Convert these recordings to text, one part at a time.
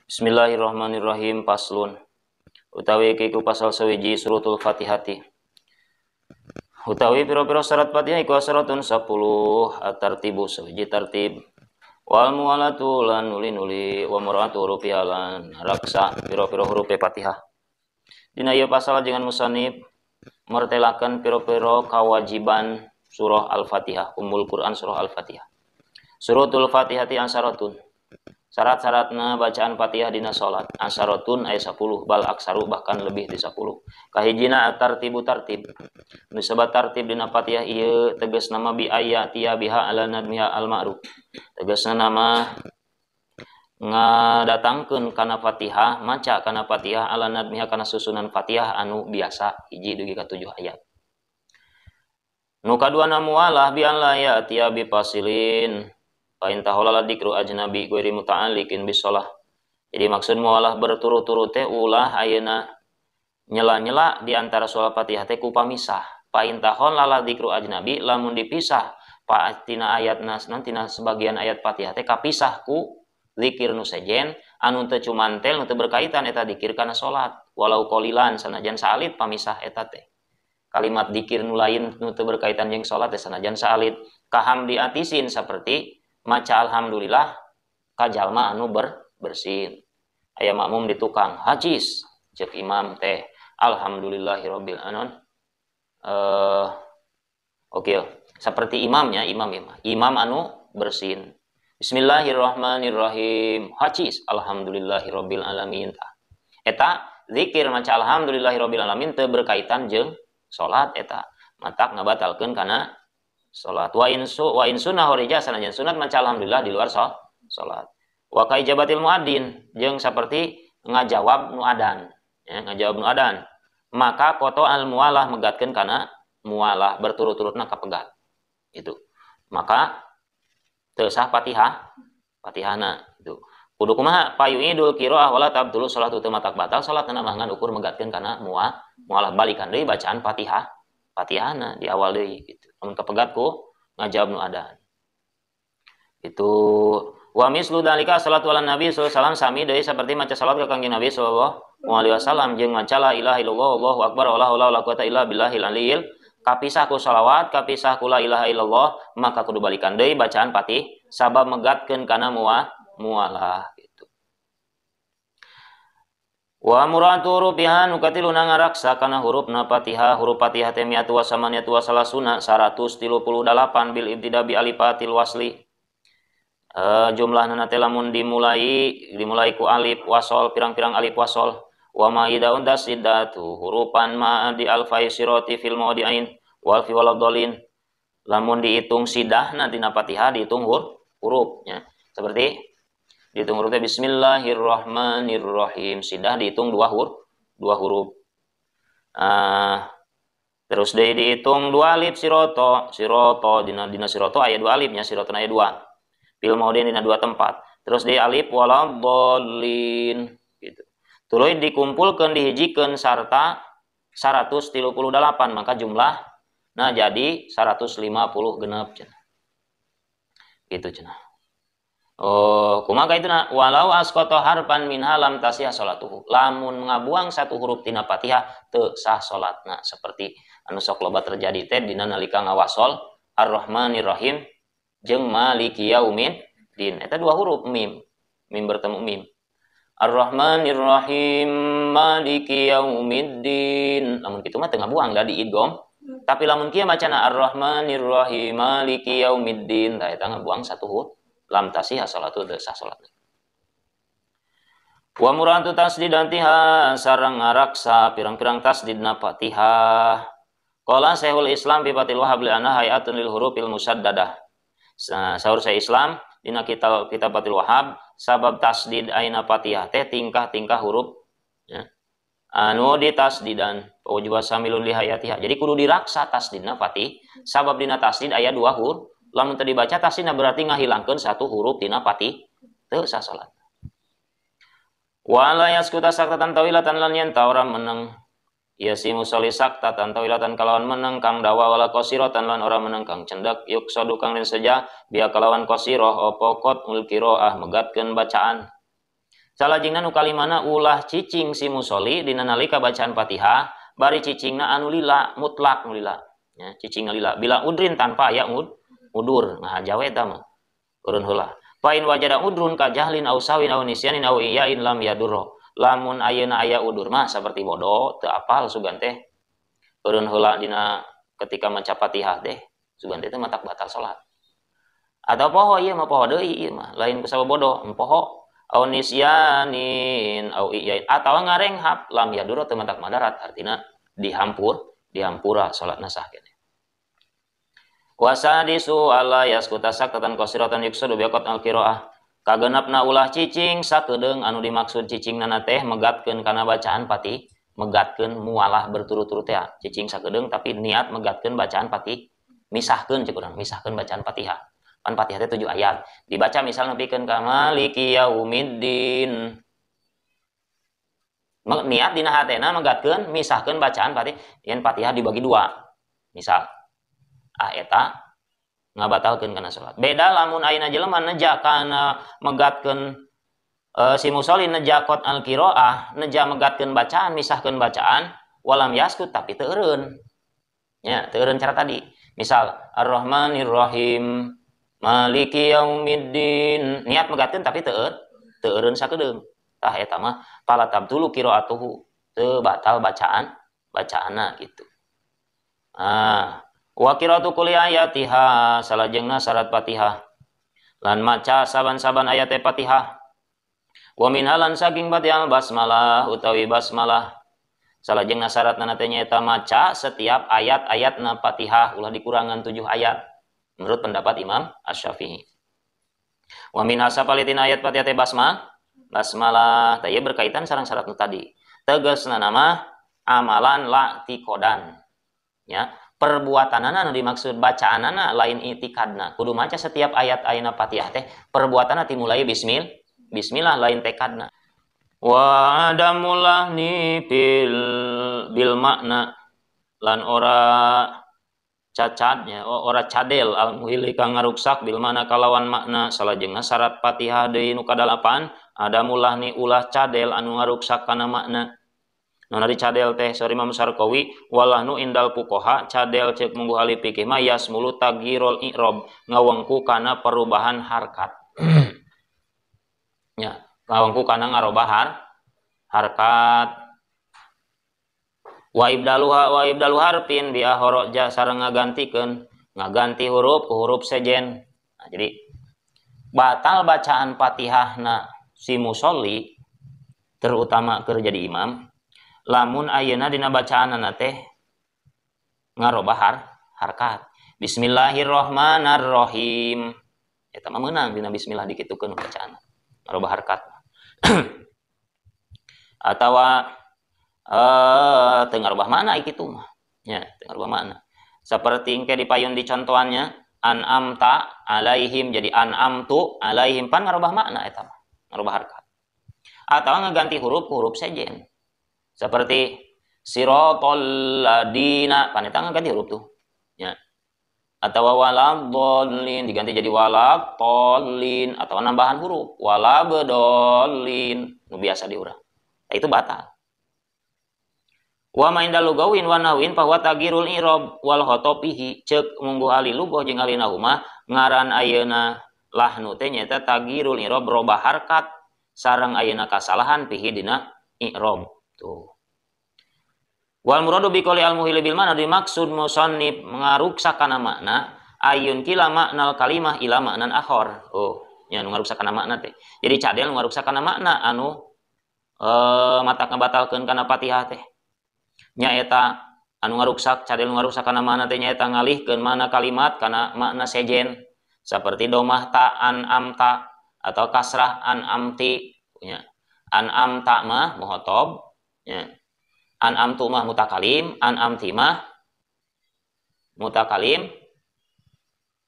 Bismillahirrahmanirrahim. Paslun utawi kiku pasal sawiji suratul Fatihati. Utawi pira-pira syarat Fatihah iku asyaratun 10 at-tartibu sawiji tartib. Wal muwalatu lan nuli-nuli wa muratu hurufi lan raksa pira-pira huruf Fatihah. Dina ieu pasal dengan musannif mertelakan pira-pira kawajiban surah Al-Fatihah, Ummul Quran surah Al-Fatihah. Suratul Fatihati ansyaratun. Syarat-syaratna bacaan Fatihah dina salat ansyaratun ayat 10 bal aksaru bahkan lebih di 10. Kahijina at-tartibu tartib. Nu sabat tartib dina Fatihah ieu tegasna nama bi ayatia biha ala nadmiha al-ma'ruf. Tegasna nama ngadatangkeun kana Fatihah, maca kana Fatihah ala nadmiha kana susunan Fatihah anu biasa hiji dugi ka 7 ayat. Nu kaduana mualah bi an la ya'tiya bi fasilin fa in taholala dikru ajnabi ghairi muta'alliqin bis shalah. Jadi maksud mualah berturut-turut teh ulah ayeuna nyela-nyela di antara sholat Fatihah teh ku pamisah. Fa in taholala dikru ajnabi lamun dipisah pa tina ayatna nantina sebagian ayat Fatihah teh kapisah ku zikir nu sejen anu teu cumantel nu teu berkaitan eta zikir kana salat walau qalilan sanajan salit pamisah eta teh. Kalimat zikir nu lain nu teu berkaitan jeung salat teh sanajan salit kahamdi atisin saperti maca alhamdulillah ka jalma anu bersin. Aya makmum di tukang hajiz ceuk imam teh alhamdulillahirabbil alamin. Oke. Seperti imamnya imam anu bersin. Bismillahirrahmanirrahim. Hajiz alhamdulillahirabbil alamin. Eta zikir maca alhamdulillahirabbil alamin teu berkaitan jeung salat eta. Matak ngabatalkeun kana salat. Wa in sunnah horija sanajan sunat maca alhamdulillah di luar salat. Wa ka ijabatil muadzin jeung saperti ngajawab nu adan, ya, ngajawab nu adan. Maka koto al mualah megatkeun kana mualah berturut-turutna kapegat. Itu. Maka teu sah Fatihahna itu. Kudu kumaha payuidul qiraah wala tabdulu salatu teu matak batal salatna mah ngan ukur megatkeun kana mualah balikan deui bacaan Fatihahna di awal deui gitu. Lamun kapegat ku ngajawab nu adan. Itu wa mislu dalika salatu ala nabi sallallahu alaihi wasallam sami deui saperti maca salat ka kangjeng Nabi sallallahu alaihi wasallam jeung maca la ilaha illallah Allahu akbar wala haula wala quwata illa billahil aliyil kapisah ku shalawat kapisah ku la ilaha illallah maka kudu balikan deui bacaan Fatih sabab megatkeun kana mualah gitu. Wa muratu hurufiha nukatiluna ngaraksa kana hurufna Fatihah huruf Fatihah teh mi'atu wa samaniyatu wa salasuna 138 bil ibtida bi alifatil wasli. Jumlahna teh lamun dimulai ku alif wasol pirang-pirang alif wasol wa maidaun dasidatu hurufan ma di alfai sirati fil maudiain wal fi waladhalin lamun dihitung sidahna dina Fatihah dihitung hurufnya seperti dihitung hurufnya bismillahirrahmanirrahim sidah dihitung dua huruf terus dihitung dua alif siroto dina siroto aya dua alifnya siroto aya dua fil maudin dina dua tempat terus di alif waladhalin gitu tuluy dikumpulkeun dihijikeun sarta 138 maka jumlah nah jadi 150 genep cenah gitu cenah. Oh kumaha kitu na walau asqata harfan minha lam tasih salatuhu lamun ngabuang satu huruf tina Fatihah teu sah salatna seperti anu sok loba terjadi teh dina nalika ngawasol ar-rahmanir-rahim jeung maliki yaumiddin eta dua huruf mim bertemu mim ar-rahmanir-rahim maliki yaumiddin lamun kitu mah teu ngabuang da diidgham tapi lamun kieu macana ar-rahmanir-rahim maliki yaumiddin da eta ngabuang satu huruf lam tasih salatu teu sah salatna. Wa muratu tasdidantiha sareng ngaraksa pirang-pirang tasdidna Fatihah. Qala Syekhul Islam bi Fathil Wahhab li anna hayatun lil hurufil musaddadah. Saur saya Islam dina kitab Fathil Wahhab sabab tasdid aina Fatihah teh tingkah-tingkah huruf ya. Anu ditasdidan wajib samilun li hayatiha. Jadi kudu diraksa tasdidna Fatih sabab dina tasdid aya dua huruf. Lamun teu dibaca tasdidna berarti ngahilangkeun satu huruf dina Fatih teu sah salat. Wa la yaskuta saktatan tawilatan lan yen taura meneng ya si musolli saktatan tawilatan kalawan meneng kang dawa wala qasiratan lan ora meneng kang cendak yuk sadu kang den saja biya kalawan qasirah apa qat ul qiraah megatkeun bacaan salajengna nu kalimana ulah cicing si musolli dina nalika bacaan Fatihah bari cicingna anu lila mutlak nu lila nya cicingna lila bila udrin tanpa aya udur nah jawa eta mah urun heula fa in wajada udrun ka jahlin au sawin au nisyanin au iyain lam yadurro lamun ayeuna aya udur mah saperti bodoh teu apal sugan teh urun heula dina ketika maca Fatihah teh sugan teh matak batal salat atau poho ieu mah poho deui ieu mah lain ku bodoh poho au nisyanin au iyain atawa ngarenghap lam yadurro teu matak madarat artina dihampura salatna sah keneh wasadisu ala yaskuta sakatan qasiratan yuksadu biaqat al-qiraah kagenepna ulah cicing sakedeung anu dimaksud cicingna teh megatkeun kana bacaan Fatih megatkeun mualah berturut-turut ya cicing sakedeung tapi niat megatkeun bacaan Fatih misahkeun cek urang misahkeun bacaan Fatihah pan Fatihah teh 7 ayat dibaca misal nepikeun ka maliki yaumiddin niat dina hatena megatkeun misahkeun bacaan Fatih yen Fatihah dibagi 2 misal eta ngabatalkeun kana salat. Beda lamun ayeuna jelema neja kana megatkeun si musolli neja qot al-qiraah, neja megatkeun bacaan, misahkeun bacaan, walam yaskut tapi teu eureun. Ya, teu eureun cara tadi. Misal Ar-Rahmanir Rahim, Maliki Yaumiddin, niat megatkeun tapi teu eureun sakedeung. Tah eta mah fala tabtulu qiraatuhu, teu batal bacaanna gitu. Wa qiraatu kulli ayatiha salajengna syarat Fatihah lan maca saban-saban ayat Fatihah wa min halan saking Fatihah basmalah utawi basmalah salajengna syaratna teh nyaeta maca setiap ayat-ayatna Fatihah ulah dikurangan 7 ayat menurut pendapat Imam Asy-Syafi'i wa min hasapalitin ayat Fatihah teh basmalah teh berkaitan sareng syaratna tadi tegasna nama amalan la'tiqodan ya perbuatanana anu dimaksud bacaanana lain itikadna kudu maca setiap ayat ayeuna Fatihah teh perbuatanna dimulai bismillah lain tekadna wa adamullah ni bil makna lan ora cacadnya ora cadel al muhili kang ngaruksak bil makna kalawan makna salajengna syarat Fatihah deui nu kadalapan adamullah ni ulah cadel anu ngaruksak kana makna Nona di cadel teh sorry Imam Sarqawi walahnu indal fuqaha cadel cek munggu ahli fikih mah yasmulu tagirul i'rab ngawengku kana perubahan harkat ya ngawengku kana ngarobah harkat wa ibdalu harfin bi ahroja sareng ngaganti huruf ku huruf sejen nah, jadi batal bacaan Fatihahna si musolli terutama keur jadi imam lamun ayeuna dina bacaanna teh ngarobah harkat bismillahirrahmanirrahim eta mah meunang dina bismillah dikitukeun bacaanna ngarobah harkat atawa teu ngarobah mana kitu mah nya teu ngarobah mana saperti engke dipayun di contohannya an'amta alaihim jadi an'amtu alaihim pan ngarobah makna eta mah ngarobah harkat atawa ngaganti huruf sejen seperti siratal ladina pan eta ganti huruf tuh ya atau waladhdallin diganti jadi waladhdallin atau nambahan huruf walabdallin nu biasa diurang itu batal wa main dalugawin wa nahwin fa huwa tagirul i'rab wal khotobihi ceuk munggu ahli lugah jeung ahli nahwu mah ngaran ayeuna lahnu teh nyaeta tagirul i'rab robah harkat sareng ayeuna kasalahan pihi dina i'rab tuh. Wal muradu bi qouli al muhil bil mana dimaksud musannif ngaruksak kana makna ayun kila maknal kalimah ila maknan akhar. Oh, nya nu ngaruksak kana makna teh. Jadi cadel ngaruksak kana makna anu matak ngabatalkeun kana Fatihah teh. Nya eta anu ngaruksak cadel ngaruksak kana makna teh nyaeta ngalihkeun mana kalimat kana makna sejen seperti domah ta an amta atau kasrah an amti nya. An amta mah muhotob nya. An'amtu mah mutakalim, an'amti mah mutakalim,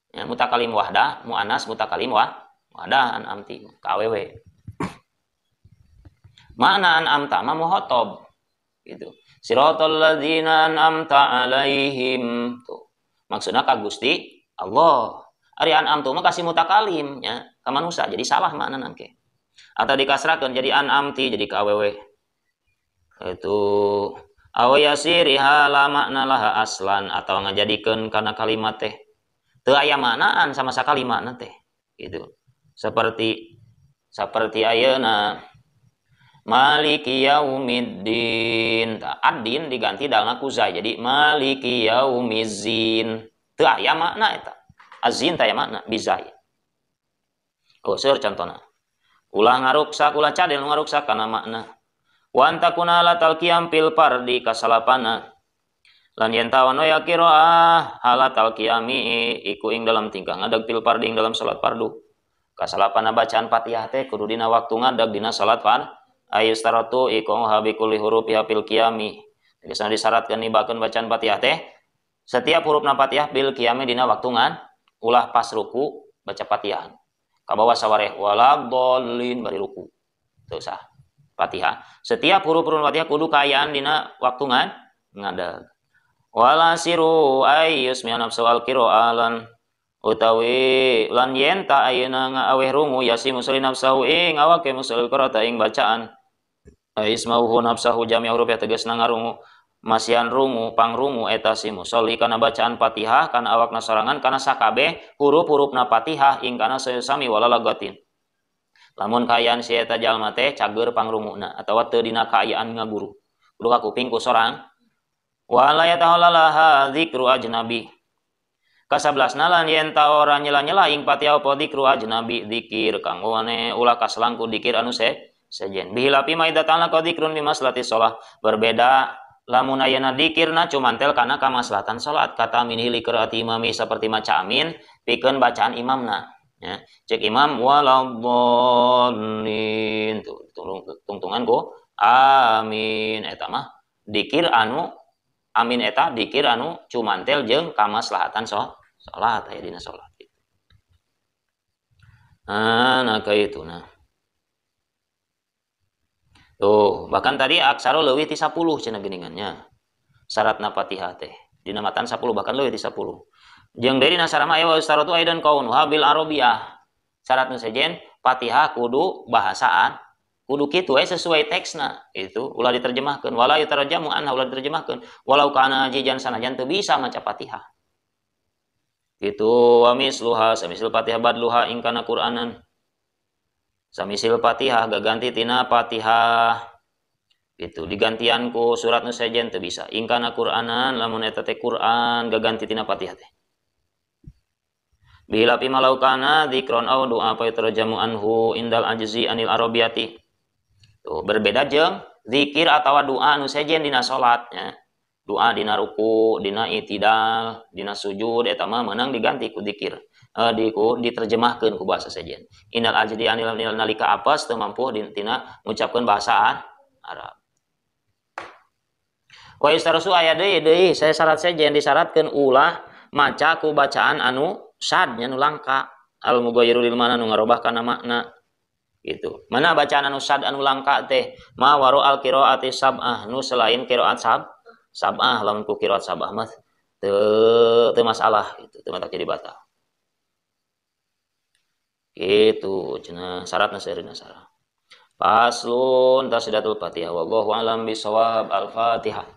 ya, mutakalim wahdah, mu'anas mutakalim wahdah, an'amti kawewe. Makna an'amta mah muhotob, gitu. Siratal ladzina an'amta alaihim, tuh. Maksudnya ka Gusti Allah. Ari an'amtu mah kasih mutakalim, ya, ka manusia, jadi salah makna nangke. atau dikasrakeun jadi an'amti jadi ka awewe itu awayasiriha la makna laha aslan atau ngajadikeun kana kalimat teh teu aya maknaan sama sakalimatna teh gitu seperti ayeuna maliki yaumiddin ad-din diganti dalna ku zai jadi maliki yaumizzin teu aya makna eta azin teh aya makna bizai seur contona ulah ngaruksak ulah cadel ngaruksak kana makna wan takuna la talqiyam fil fardi kasalapana lan yen tawano ya qiraah halat talqiyami iku ing dalam tingkah ngadeg fil fardi ing dalam salat fardu kasalapana bacaan Fatihah teh kudu dina waktu ngadeg dina salat fard ayustaratu iku habi kulli hurufi fil qiyami geus disyaratkeun nibakeun bacaan Fatihah teh setiap hurufna Fatihah bil qiyami dina waktu ulah pas ruku baca Fatihah ka bawah sawareh waladhdallin bari ruku teu sah Fatihah. Setiap huruf-huruf Fatihah kudu kaayaan dina waktu ngadeg. Wala siru ayyus mi nafsu al qira'alan utawi lan yen ta ayeuna ngaweh rungu yasi muslin nafsahu ing awake muslil qira'ata ing bacaan. Ismauhu nafsahu jami' huruf tegasna ngarungu masian rungu pangrungu eta si musolli kana bacaan Fatihah kana awakna sorangan kana sakabeh huruf-hurufna Fatihah ing kana sami wala lagatin. Lamun kaayaan si eta jalma teh cager pangrunguna atawa teu dina kaayaan ngaguru kudu ka kuping ku sorang wala yatahallalaha dzikru ajnabi ka-11 lan yen ta ora nyela-nyela ing Fatihah apa dzikru ajnabi dzikir kanggo ulah kaselangku dzikir anu sejen bihilapi maidatan ka dzikrun bi maslahati shalah berbeda lamun ayeuna dzikirna cumantel kana kamaslahatan salat kata min hili qiraati imami seperti maca amin pikeun bacaan imamna ya cek imam waladhdallin tungtungan ku amin eta mah dikir anu amin eta dikir anu cumantel jeung kamaslahatan salat aya dina salat nah kitu nah tuh bahkan tadi aksara leuwih ti 10 cenah geuningannya syaratna Fatihah teh dina matan 10 bahkan leuwih ti 10 jeung dari nasarama aya wastaratu aidan kaunu habil arabiyah syarat nu sejen Fatihah kudu bahasaan kudu kitu sesuai teksna itu ulah diterjemahkeun wala yutarjamu anha ulah diterjemahkeun walau kana jijan sanajan teu bisa maca Fatihah gitu wa misluha samisil Fatihah badluha ing kana Qur'anan samisil Fatihah gaganti tina Fatihah gitu digantian ku surat nu sejen teu bisa ing kana Qur'anan lamun eta teh Qur'an gaganti tina Fatihah teh bila pimalaukana dzikron au doa apa terjamu anhu indal ajzi anil arabiyati tuh berbeda jeung zikir atawa doa anu sejen dina salat nya doa dina ruku dina itidal dina sujud eta mah meunang diganti ku zikir diterjemahkeun ku bahasa sejen indal ajzi anil nalika apes teu mampu tina ngucapkeun bahasa Arab wa istarasu aya deui saya syarat sejen disyaratkeun ulah maca ku bacaan anu sad nya nu langka al mughayyiru lil mana nu ngarobah kana makna gitu mana bacaan anu sad anu langka teh ma waru al qiraati sab'ah nu selain qiraat sab'ah lamun ku qiraat sab'ah mah teu masalah gitu teu matak jadi batal gitu cenah syaratna saeureuna sareng paslun tasdatul Fatihah wallahu alam bisawab al Fatihah